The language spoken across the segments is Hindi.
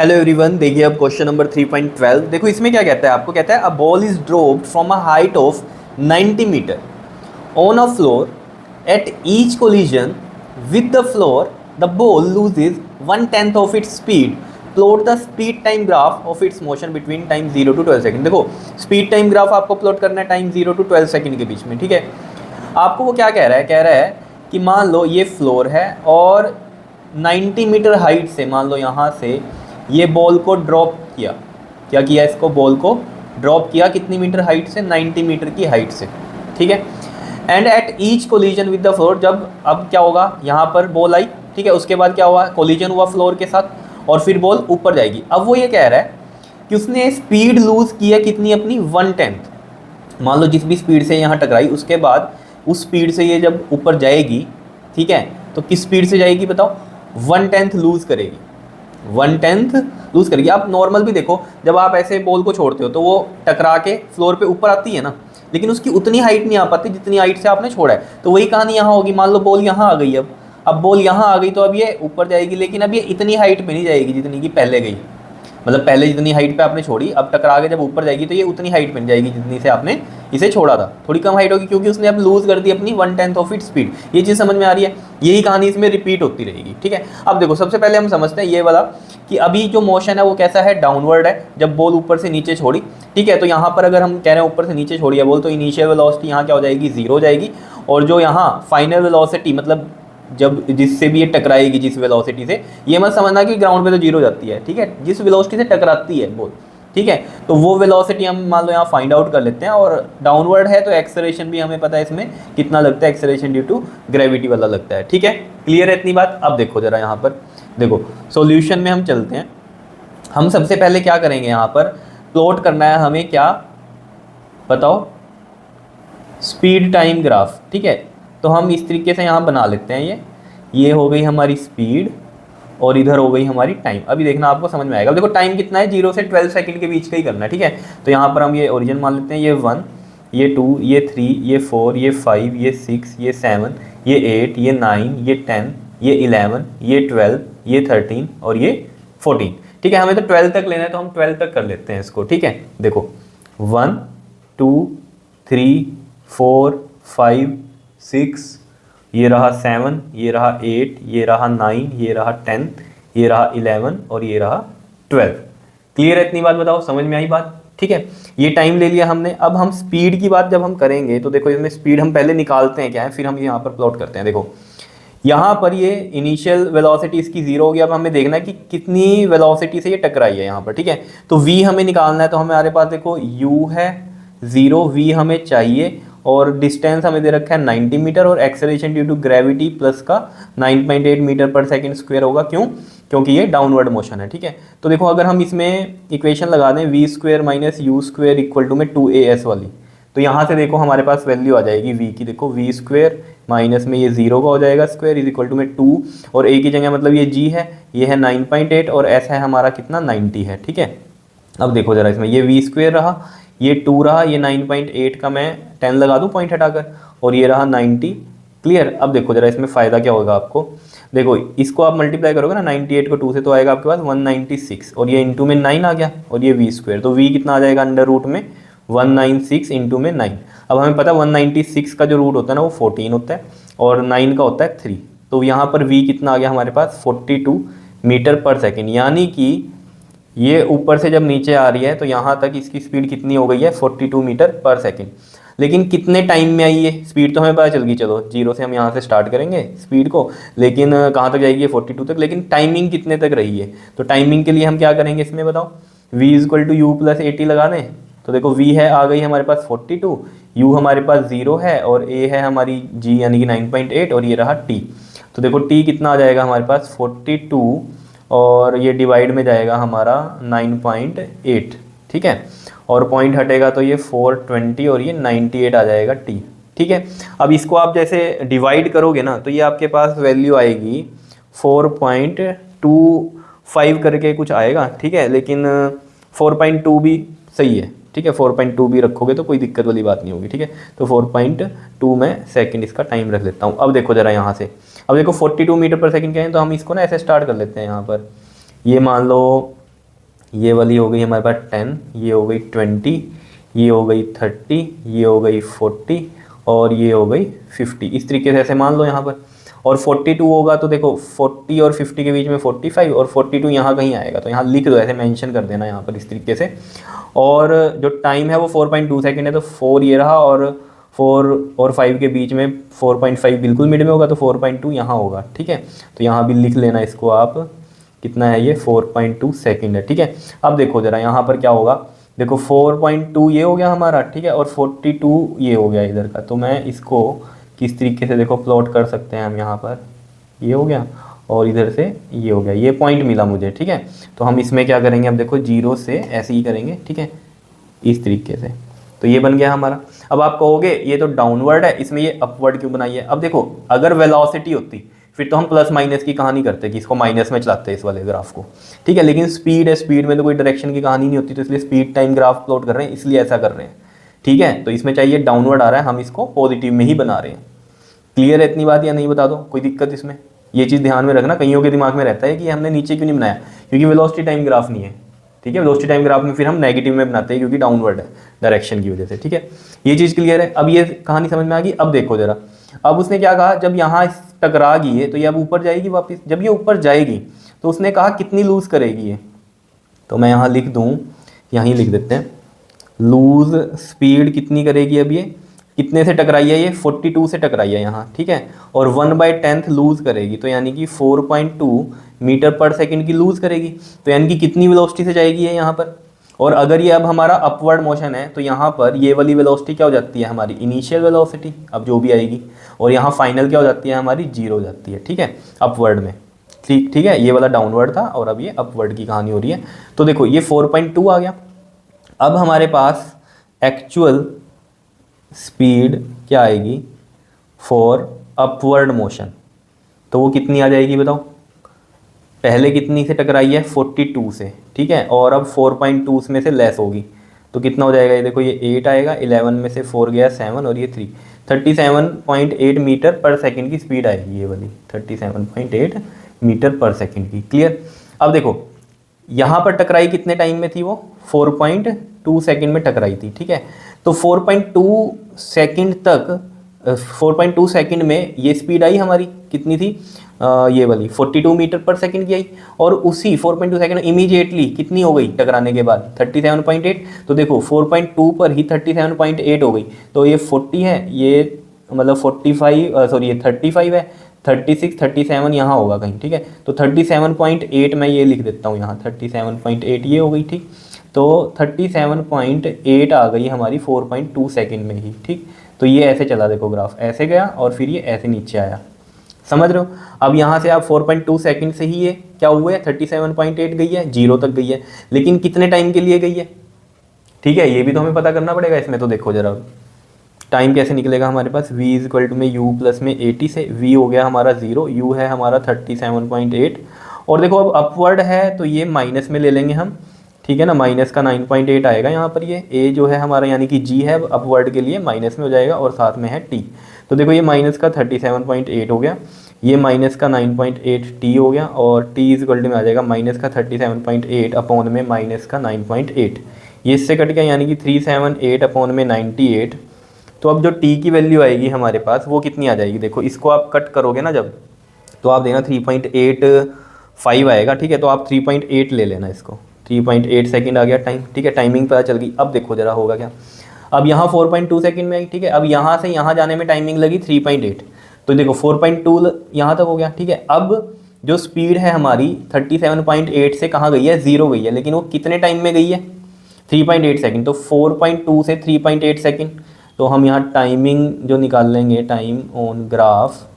हेलो एवरीवन, देखिए अब क्वेश्चन नंबर 3.12। देखो इसमें क्या कहता है, आपको कहता है a ball is dropped from a height of 90 meter on a floor at each collision with the floor the ball loses 1/10 of its speed. Plot the speed time graph of its motion between time 0 to 12 second. देखो स्पीड टाइम ग्राफ आपको प्लॉट करना है टाइम 0 to 12 सेकंड के बीच में, ठीक है। आपको वो क्या कह रहा है, कह रहा है कि मान लो ये फ्लोर है और 90 मीटर हाइट से, मान लो यहाँ से ये बॉल को ड्रॉप किया। क्या किया, इसको बॉल को ड्रॉप किया कितनी मीटर हाइट से, 90 मीटर की हाइट से, ठीक है। And eight each collision with the floor, जब अब क्या होगा, यहाँ पर बॉल आई, ठीक है, उसके बाद क्या हुआ, कोलिजन हुआ फ्लोर के साथ और फिर बॉल ऊपर जाएगी। अब वो ये कह रहा है कि उसने स्पीड लूज की है कितनी, अपनी 1/10। मान लो जिस भी स्पीड से यहाँ टकराई उसके बाद उस स्पीड से ये जब ऊपर जाएगी, ठीक है, तो किस स्पीड से जाएगी बताओ, 1/10 लूज करेगी, 1/10 लूज करेगी। आप नॉर्मल भी देखो, जब आप ऐसे बॉल को छोड़ते हो तो वो टकरा के फ्लोर पे ऊपर आती है ना, लेकिन उसकी उतनी हाइट नहीं आ पाती जितनी हाइट से आपने छोड़ा है। तो वही कहानी यहाँ होगी, मान लो बॉल यहाँ आ गई, अब बॉल यहाँ आ गई तो अब ये ऊपर जाएगी, लेकिन अब ये इतनी हाइट पे नहीं जाएगी जितनी कि पहले गई। मतलब पहले जितनी हाइट पे आपने छोड़ी, अब टकरा के जब ऊपर जाएगी तो ये उतनी हाइट बन जाएगी जितनी से आपने इसे छोड़ा था। थोड़ी कम हाइट होगी क्योंकि उसने अब लूज कर दी अपनी 1/10 ऑफ इट स्पीड। ये चीज़ समझ में आ रही है, यही कहानी इसमें रिपीट होती रहेगी, ठीक है। अब देखो सबसे पहले हम समझते हैं ये वाला कि अभी जो मोशन है वो कैसा है, डाउनवर्ड है। जब बॉल ऊपर से नीचे छोड़ी, ठीक है, तो यहाँ पर अगर हम कह रहे हैं ऊपर से नीचे छोड़ी है बॉल, तो इनिशियल वेलोसिटी यहाँ क्या हो जाएगी, 0 हो जाएगी। और जो यहाँ फाइनल वेलोसिटी, मतलब जब जिससे भी ये टकराएगी जिस वेलोसिटी से, ये मत समझना कि ग्राउंड पे तो 0 जाती है, ठीक है, जिस वेलोसिटी से टकराती है बॉल, ठीक है, तो वो वेलोसिटी हम मान लो यहाँ फाइंड आउट कर लेते हैं। और डाउनवर्ड है तो एक्सेलरेशन भी हमें पता है इसमें कितना लगता है, एक्सेलरेशन ड्यू टू ग्रेविटी वाला लगता है, ठीक है। क्लियर है इतनी बात। अब देखो जरा यहाँ पर, देखो सॉल्यूशन में हम चलते हैं। हम सबसे पहले क्या करेंगे, यहाँ पर प्लॉट करना है हमें, क्या बताओ, स्पीड टाइम ग्राफ, ठीक है। तो हम इस तरीके से यहाँ बना लेते हैं, ये हो गई हमारी स्पीड और इधर हो गई हमारी टाइम। अभी देखना आपको समझ में आएगा। देखो टाइम कितना है, 0 से 12 सेकंड के बीच का ही करना है, ठीक है। तो यहाँ पर हम ये ओरिजिन मान लेते हैं, ये 1, ये 2, ये 3, ये 4, ये 5, ये 6, ये 7, ये 8, ये 9, ये 10, ये 11, ये 12, ये 13 और ये 14, ठीक है। हमें तो 12 तक लेना है तो हम 12 तक कर लेते हैं इसको, ठीक है। देखो 1 2 3 4 5 6, ये रहा 7, ये रहा 8, ये रहा 9, ये रहा 10, ये रहा 11 और ये रहा 12। क्लियर है इतनी बात, बताओ समझ में आई बात, ठीक है। ये टाइम ले लिया हमने। अब हम स्पीड की बात जब हम करेंगे तो देखो इसमें स्पीड हम पहले निकालते हैं क्या है, फिर हम यहाँ पर प्लॉट करते हैं। देखो यहाँ पर ये इनिशियल वेलोसिटी इसकी 0 हो गया। अब हमें देखना है कि कितनी वेलोसिटी से ये टकराई है यहाँ पर, ठीक है। तो v हमें निकालना है, तो हमारे पास देखो u है 0, v हमें चाहिए और डिस्टेंस हमें दे रखा है 90 मीटर और acceleration due to gravity plus का 9.8 मीटर पर सेकंड स्क्वायर होगा। क्यों, क्योंकि ये डाउनवर्ड मोशन है, ठीक है। तो देखो अगर हम इसमें इक्वेशन लगा दें v square minus U square equal to में 2as वाली, तो यहाँ से देखो हमारे पास वैल्यू आ जाएगी v की। देखो v स्क्वायर माइनस में ये 0 का हो जाएगा स्क्वायर इज इक्वल टू में 2 और a की जगह मतलब ये g है, ये है 9.8 और s है हमारा कितना 90 है, ठीक है। अब देखो जरा इसमें ये v स्क्वायर रहा, ये 2 रहा, ये 9.8 का मैं 10 लगा दूँ पॉइंट हटाकर और ये रहा 90। क्लियर। अब देखो जरा इसमें फ़ायदा क्या होगा आपको, देखो इसको आप मल्टीप्लाई करोगे ना 98 को 2 से, तो आएगा आपके पास 196 और ये इंटू में 9 आ गया और ये v स्क्वायर, तो v कितना आ जाएगा अंडर रूट में 196 इंटू में 9। अब हमें पता है 196 का जो रूट होता है ना वो 14 होता है और 9 का होता है 3, तो यहाँ पर v कितना आ गया हमारे पास 42 मीटर पर सेकेंड। यानी कि ये ऊपर से जब नीचे आ रही है तो यहाँ तक इसकी स्पीड कितनी हो गई है 42 मीटर पर सेकेंड। लेकिन कितने टाइम में आई है स्पीड, तो हमें पता चल गई, चलो 0 से हम यहाँ से स्टार्ट करेंगे स्पीड को, लेकिन कहाँ तक जाएगी 42 तक, लेकिन टाइमिंग कितने तक रही है। तो टाइमिंग के लिए हम क्या करेंगे इसमें बताओ, v equal to U plus 80 लगा दें। तो देखो v है आ गई हमारे पास 42, u हमारे पास 0 है और a है हमारी g यानी कि 9.8 और ये रहा t। तो देखो t कितना आ जाएगा हमारे पास 42 और ये डिवाइड में जाएगा हमारा 9.8, ठीक है, और पॉइंट हटेगा तो ये 420 और ये 98 आ जाएगा t, ठीक है। अब इसको आप जैसे डिवाइड करोगे ना तो ये आपके पास वैल्यू आएगी 4.25 करके कुछ आएगा, ठीक है, लेकिन 4.2 भी सही है, ठीक है, 4.2 भी रखोगे तो कोई दिक्कत वाली बात नहीं होगी, ठीक है। तो 4.2 में सेकंड इसका टाइम रख लेता हूँ। अब देखो जरा यहाँ से, अब देखो 42 मीटर पर सेकंड क्या है, तो हम इसको ना ऐसे स्टार्ट कर लेते हैं। यहाँ पर ये मान लो ये वाली हो गई हमारे पास 10, ये हो गई 20, ये हो गई 30, ये हो गई 40 और ये हो गई 50। इस तरीके से ऐसे मान लो यहाँ पर। और 42 होगा तो देखो 40 और 50 के बीच में 45 और 42 यहाँ कहीं आएगा, तो यहाँ लिख दो, ऐसे मेंशन कर देना यहाँ पर इस तरीके से। और जो टाइम है वो 4.2 सेकंड है, तो 4 ये रहा और 4 और 5 के बीच में 4.5 बिल्कुल मिड में होगा, तो 4.2 यहाँ होगा। ठीक है, तो यहाँ भी लिख लेना इसको आप, कितना है ये 4.2 सेकंड है। ठीक है, अब देखो ज़रा यहाँ पर क्या होगा, देखो 4.2 ये हो गया हमारा, ठीक है, और 42 ये हो गया इधर का। तो मैं इसको किस तरीके से देखो प्लॉट कर सकते हैं हम, यहाँ पर ये हो गया और इधर से ये हो गया, ये पॉइंट मिला मुझे। ठीक है, तो हम इसमें क्या करेंगे, अब देखो 0 से ऐसे ही करेंगे। ठीक है, इस तरीके से, तो ये बन गया हमारा। अब आप कहोगे ये तो डाउनवर्ड है, इसमें ये अपवर्ड क्यों बनाई है। अब देखो अगर वेलोसिटी होती फिर तो हम प्लस माइनस की कहानी करते कि इसको माइनस में चलाते हैं इस वाले ग्राफ को। ठीक है, लेकिन स्पीड है, स्पीड में तो कोई डायरेक्शन की कहानी नहीं होती, तो इसलिए स्पीड टाइम ग्राफ प्लॉट कर रहे हैं, इसलिए ऐसा कर रहे हैं। ठीक है, तो इसमें चाहिए डाउनवर्ड आ रहा है, हम इसको पॉजिटिव में ही बना रहे हैं। क्लियर है इतनी बात या नहीं, बता दो कोई दिक्कत इसमें। ये चीज़ ध्यान में रखना, कईयों के दिमाग में रहता है कि हमने नीचे क्यों नहीं बनाया, क्योंकि वेलोसिटी टाइम ग्राफ नहीं है। ठीक है, वेलोसिटी टाइम ग्राफ में फिर हम नेगेटिव में बनाते हैं क्योंकि डाउनवर्ड है डायरेक्शन की वजह से। ठीक है, ये चीज़ क्लियर है। अब ये कहानी समझ में आ गई। अब देखो जरा, अब उसने क्या कहा, जब यहाँ टकरा गई है तो ये अब ऊपर जाएगी वापस। जब ये ऊपर जाएगी तो उसने कहा कितनी लूज करेगी ये, तो मैं यहाँ लिख दूँ, यहीं लिख देते हैं, लूज स्पीड कितनी करेगी। अब ये कितने से टकराई है, ये 42 से टकराई है यहाँ। ठीक है, और 1/10 लूज करेगी, तो यानी कि 4.2 मीटर पर सेकंड की लूज करेगी। तो यानी कि कितनी वेलोसिटी से जाएगी है यहाँ पर। और अगर ये अब हमारा अपवर्ड मोशन है तो यहाँ पर ये वाली वेलोसिटी क्या हो जाती है, हमारी इनिशियल वेलोसिटी, अब जो भी आएगी, और यहाँ फाइनल क्या हो जाती है, हमारी 0 हो जाती है। ठीक है, अपवर्ड में। ठीक है, ये वाला डाउनवर्ड था और अब ये अपवर्ड की कहानी हो रही है। तो देखो ये 4.2 आ गया। अब हमारे पास एक्चुअल स्पीड क्या आएगी फॉर अपवर्ड मोशन, तो वो कितनी आ जाएगी बताओ। पहले कितनी से टकराई है, 42 से। ठीक है, और अब 4.2 में से लेस होगी, तो कितना हो जाएगा, ये देखो ये 8 आएगा, 11 में से 4 गया 7 और ये 3, 37.8 मीटर पर सेकंड की स्पीड आएगी ये वाली, 37.8 मीटर पर सेकंड की। क्लियर। अब देखो यहाँ पर टकराई कितने टाइम में थी, वो 4.2 सेकंड में टकराई थी। ठीक है, तो 4.2 सेकंड तक 4.2 सेकंड में ये स्पीड आई हमारी, कितनी थी, ये वाली 42 मीटर पर सेकंड की आई। और उसी 4.2 सेकंड इमीडिएटली कितनी हो गई टकराने के बाद, 37.8। तो देखो 4.2 पर ही 37.8 हो गई, तो ये 40 है, ये मतलब 45 सॉरी ये 35 है, 36 37 यहाँ होगा कहीं। ठीक है, तो 37.8 मैं ये लिख देता हूँ यहाँ, 37.8 ये हो गई। ठीक, तो 37.8 आ गई हमारी 4.2 सेकंड में ही। ठीक, तो ये ऐसे चला, देखो ग्राफ ऐसे गया और फिर ये ऐसे नीचे आया, समझ रहे हो। अब यहाँ से आप 4.2 सेकंड से ही ये क्या हुआ है, 37.8 गई है, 0 तक गई है, लेकिन कितने टाइम के लिए गई है। ठीक है, ये भी तो हमें पता करना पड़ेगा इसमें। तो देखो जरा टाइम कैसे निकलेगा हमारे पास, v इक्वल टू में u प्लस में 80 से, v हो गया हमारा 0, u है हमारा 37.8, और देखो अब अपवर्ड है तो ये माइनस में ले लेंगे हम। ठीक है ना, माइनस का 9.8 आएगा यहाँ पर, ये a जो है हमारा यानी कि g है अपवर्ड के लिए माइनस में हो जाएगा, और साथ में है t। तो देखो ये माइनस का 37.8 हो गया, ये माइनस का 9.8 t हो गया, और t इक्वल टू में आ जाएगा माइनस का 37.8 अपॉन में माइनस का 9.8, ये इससे कट गया यानी कि 378 अपॉन में 98। तो अब जो t की वैल्यू आएगी हमारे पास वो कितनी आ जाएगी, देखो इसको आप कट करोगे ना जब, तो आप देना 3.85 आएगा। ठीक है, तो आप 3.8 ले लेना इसको, 3.8 सेकंड आ गया टाइम। ठीक है, टाइमिंग पता चल गई। अब देखो जरा होगा क्या, अब यहाँ 4.2 सेकंड में आई। ठीक है, अब यहाँ से यहाँ जाने में टाइमिंग लगी 3.8, तो देखो 4.2 यहाँ तक हो गया। ठीक है, अब जो स्पीड है हमारी 37.8 से कहाँ गई है, 0 गई है, लेकिन वो कितने टाइम में गई है, 3.8 सेकंड। तो 4.2 से 3.8 सेकंड, तो हम यहाँ टाइमिंग जो निकाल लेंगे, टाइम ऑन ग्राफ,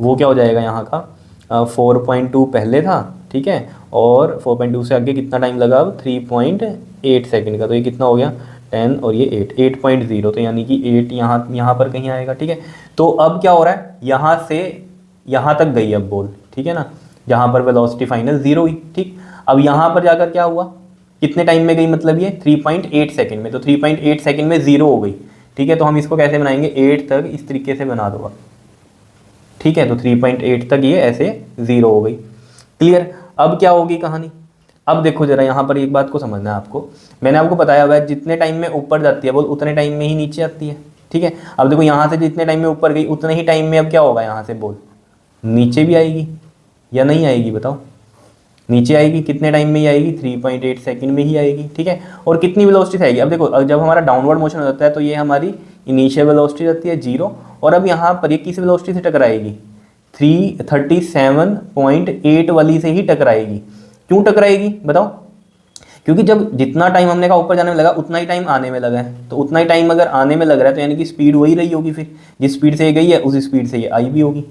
वो क्या हो जाएगा यहाँ का 4.2 पहले था। ठीक है, और 4.2 से आगे कितना टाइम लगा, अब 3.8 सेकंड का, तो ये कितना हो गया 10 और ये 8.0, तो यानी कि 8 यहाँ पर कहीं आएगा। ठीक है, तो अब क्या हो रहा है, यहाँ से यहाँ तक गई अब बॉल। ठीक है ना, जहाँ पर वेलोसिटी फाइनल 0 हुई। ठीक, अब यहाँ पर जाकर क्या हुआ, कितने टाइम में गई, मतलब ये 3.8 सेकंड में, तो 3.8 सेकंड में 0 हो गई। ठीक है, तो हम इसको कैसे बनाएंगे, 8 तक इस तरीके से बना दो। ठीक है, तो 3.8 तक ये ऐसे 0 हो गई। क्लियर। अब क्या होगी कहानी, अब देखो जरा यहाँ पर एक बात को समझना है आपको, मैंने आपको बताया हुआ है जितने टाइम में ऊपर जाती है बॉल उतने टाइम में ही नीचे आती है, ठीक है। अब देखो यहाँ से जितने टाइम में ऊपर गई उतने ही टाइम में अब क्या होगा, यहाँ से बॉल नीचे भी आएगी या नहीं आएगी बताओ, नीचे आएगी, कितने टाइम में ही आएगी, 3.8 सेकंड में ही आएगी, ठीक है। और कितनी वेलोसिटी से आएगी, अब देखो जब हमारा डाउनवर्ड मोशन हो जाता है तो ये हमारी इनिशियल वेलोसिटी रहती है 0, और अब यहाँ पर ये किस वेलोसिटी से टकराएगी, 337.8 वाली से ही टकराएगी। क्यों टकराएगी बताओ, क्योंकि जब जितना टाइम हमने कहा ऊपर जाने में लगा उतना ही टाइम आने में लगा है, तो उतना ही टाइम अगर आने में लग रहा है तो यानी कि स्पीड वही रही होगी, फिर जिस स्पीड से ये गई है उस स्पीड से ये आई भी होगी,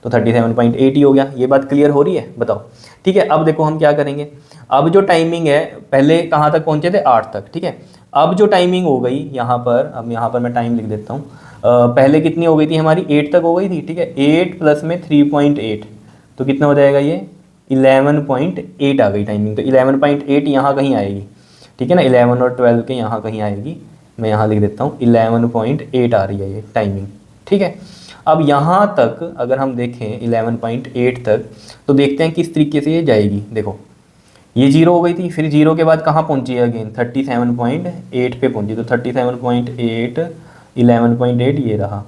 तो 37.8 ही हो गया। ये बात क्लियर हो रही है बताओ, ठीक है। अब देखो हम क्या करेंगे, अब जो टाइमिंग है पहले कहाँ तक पहुँचे थे, 8 तक, ठीक है। अब जो टाइमिंग हो गई यहाँ पर, अब यहाँ पर मैं टाइम लिख देता हूँ, पहले कितनी हो गई थी हमारी, 8 तक हो गई थी, ठीक है। 8 प्लस में 3.8 तो कितना हो जाएगा, ये 11.8 आ गई टाइमिंग, तो 11.8 यहाँ कहीं आएगी, ठीक है ना, 11 और 12 के यहाँ कहीं आएगी, मैं यहाँ लिख देता हूँ 11.8 आ रही है ये टाइमिंग, ठीक है। अब यहाँ तक अगर हम देखें 11.8 तक, तो देखते हैं किस तरीके से ये जाएगी। देखो ये 0 हो गई थी, फिर 0 के बाद कहाँ पहुँची है अगेन, 37.8 पे पहुँची, तो 37.8 11.8 ये रहा,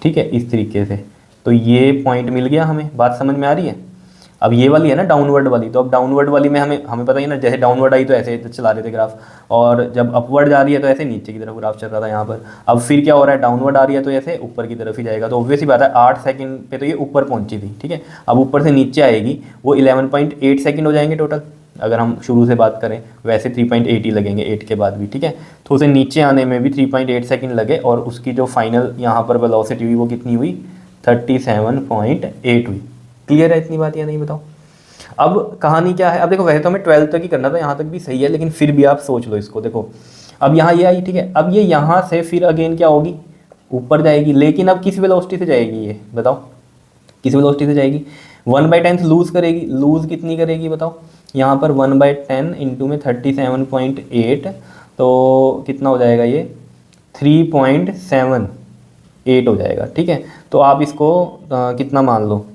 ठीक है, इस तरीके से। तो ये पॉइंट मिल गया हमें, बात समझ में आ रही है। अब ये वाली है ना डाउनवर्ड वाली, तो अब डाउनवर्ड वाली में हमें पता ही ना, जैसे डाउनवर्ड आई तो ऐसे चला रहे थे ग्राफ, और जब अपवर्ड जा रही है तो ऐसे नीचे की तरफ ग्राफ चल रहा था यहाँ पर। अब फिर क्या हो रहा है, डाउनवर्ड आ रही है तो ऐसे ऊपर की तरफ ही जाएगा, तो ऑब्वियस ही बात है 8 सेकंड पे तो ये ऊपर पहुंची थी, ठीक है। अब ऊपर से नीचे आएगी, वो 11.8 सेकंड हो जाएंगे टोटल, अगर हम शुरू से बात करें, वैसे 3.8 ही लगेंगे 8 के बाद भी, ठीक है। तो उसे नीचे आने में भी 3.8 सेकंड लगे, और उसकी जो फाइनल यहाँ पर वेलोसिटी हुई वो कितनी हुई, 37.8 हुई। क्लियर है इतनी बात या नहीं बताओ। अब कहानी क्या है, अब देखो वैसे तो हमें 12 तक ही करना था, यहाँ तक भी सही है, लेकिन फिर भी आप सोच लो इसको। देखो अब यहाँ ये आई, ठीक है, अब ये यहाँ से फिर अगेन क्या होगी, ऊपर जाएगी, लेकिन अब किस वेलोसिटी से जाएगी ये बताओ, किस वेलोसिटी से जाएगी, 1/10 लूज़ करेगी, लूज़ कितनी करेगी बताओ, यहाँ पर 1/10 इंटू में 37.8, तो कितना हो जाएगा ये 3.78 हो जाएगा, ठीक है। तो आप इसको कितना मान लो,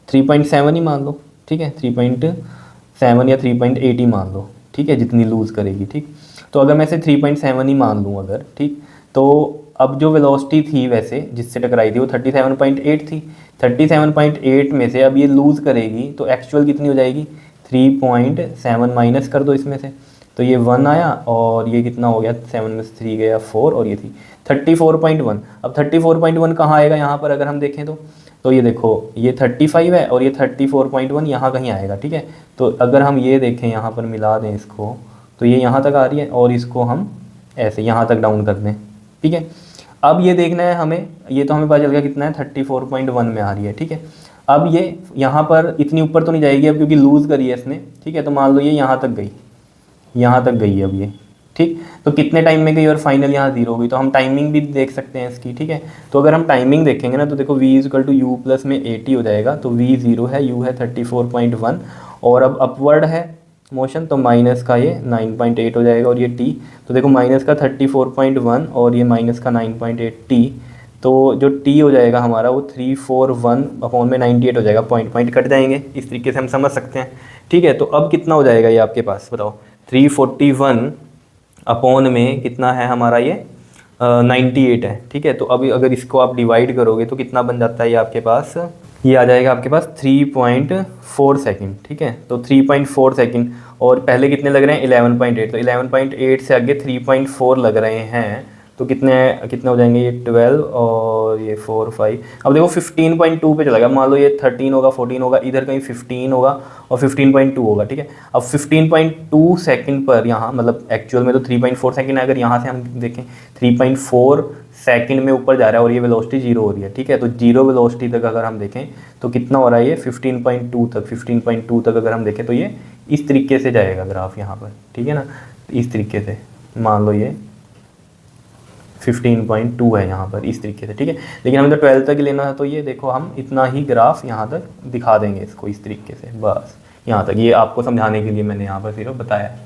3.7 ही मान लो, ठीक है, 3.7 या 3.8 ही मान लो, ठीक है, जितनी लूज़ करेगी, ठीक। तो अगर मैं इसे 3.7 ही मान लूँ अगर, ठीक, तो अब जो वेलोसिटी थी वैसे जिससे टकराई थी वो 37.8 थी, 37.8 में से अब ये लूज़ करेगी तो एक्चुअल कितनी हो जाएगी, 3.7 माइनस कर दो इसमें से, तो ये 1 आया, और ये कितना हो गया, 7 में से 3 गया 4, और ये थी 34.1। अब 34.1 कहाँ आएगा यहाँ पर अगर हम देखें तो ये देखो ये 35 है और ये 34.1 यहाँ कहीं आएगा, ठीक है। तो अगर हम ये देखें यहाँ पर मिला दें इसको, तो ये यहाँ तक आ रही है, और इसको हम ऐसे यहाँ तक डाउन कर दें, ठीक है। अब ये देखना है हमें, ये तो हमें पता चल गया कितना है, 34.1 में आ रही है, ठीक है। अब ये यहाँ पर इतनी ऊपर तो नहीं जाएगी अब, क्योंकि लूज़ करी है इसने, ठीक है। तो मान लो ये यहाँ तक गई, यहाँ तक गई अब ये, ठीक। तो कितने टाइम में गई और फाइनल यहाँ 0 हो गई, तो हम टाइमिंग भी देख सकते हैं इसकी, ठीक है। तो अगर हम टाइमिंग देखेंगे ना, तो देखो v = u प्लस में 80 हो जाएगा, तो v 0 है, u है 34.1, और अब अपवर्ड है मोशन, तो माइनस का ये 9.8 हो जाएगा, और ये t, तो देखो माइनस का 34.1 और ये माइनस का 9.8 t, तो जो t हो जाएगा हमारा वो 341/98 हो जाएगा, पॉइंट कट जाएंगे, इस तरीके से हम समझ सकते हैं, ठीक है। तो अब कितना हो जाएगा ये आपके पास बताओ, 341 अपॉन में कितना है हमारा ये 98 है, ठीक है। तो अभी अगर इसको आप डिवाइड करोगे तो कितना बन जाता है ये आपके पास, ये आ जाएगा आपके पास 3.4 सेकंड, ठीक है। तो 3.4 सेकंड, और पहले कितने लग रहे हैं 11.8, तो 11.8 से आगे 3.4 लग रहे हैं, तो कितने हो जाएंगे ये 12 और ये 4 5। अब देखो 15.2 पे चला गया, मान लो ये 13 होगा 14 होगा, इधर कहीं 15 होगा और 15.2 होगा, ठीक है। अब 15.2 सेकंड पर यहाँ, मतलब एक्चुअल में तो 3.4 सेकंड है, अगर यहाँ से हम देखें 3.4 सेकंड में ऊपर जा रहा है और ये वेलोसिटी 0 हो रही है, ठीक है। तो 0 वेलोसिटी तक अगर हम देखें तो कितना हो रहा है ये 15.2 तक अगर हम देखें तो ये इस तरीके से जाएगा ग्राफ यहाँ पर, ठीक है ना, इस तरीके से मान लो ये 15.2 है यहाँ पर, इस तरीके से, ठीक है। लेकिन हमें तो 12 तक लेना है, तो ये देखो हम इतना ही ग्राफ यहाँ तक दिखा देंगे इसको इस तरीके से, बस यहाँ तक, ये आपको समझाने के लिए मैंने यहाँ पर सिर्फ बताया है,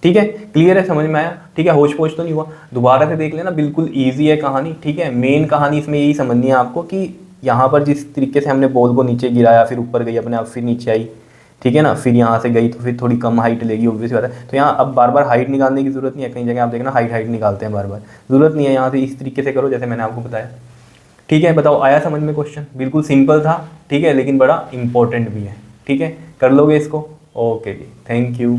ठीक है। क्लियर है, समझ में आया, ठीक है, होश पोश तो नहीं हुआ, दोबारा से देख लेना, बिल्कुल ईजी है कहानी, ठीक है। मेन कहानी इसमें यही समझनी है आपको कि यहाँ पर जिस तरीके से हमने बॉल को नीचे गिराया, फिर ऊपर गई अपने आप, फिर नीचे आई, ठीक है ना। फिर यहाँ से गई तो फिर थोड़ी कम हाइट लेगी, ऑब्वियस बात है। तो यहाँ अब बार बार हाइट निकालने की जरूरत नहीं है, कई जगह आप देखना हाइट हाइट निकालते हैं बार बार, जरूरत नहीं है। यहाँ से इस तरीके से करो जैसे मैंने आपको बताया। ठीक है, बताओ आया समझ में क्वेश्चन? बिल्कुल सिंपल था, ठीक है, लेकिन बड़ा इंपॉर्टेंट भी है। ठीक है, कर लोगे इसको? Okay ji, thank you.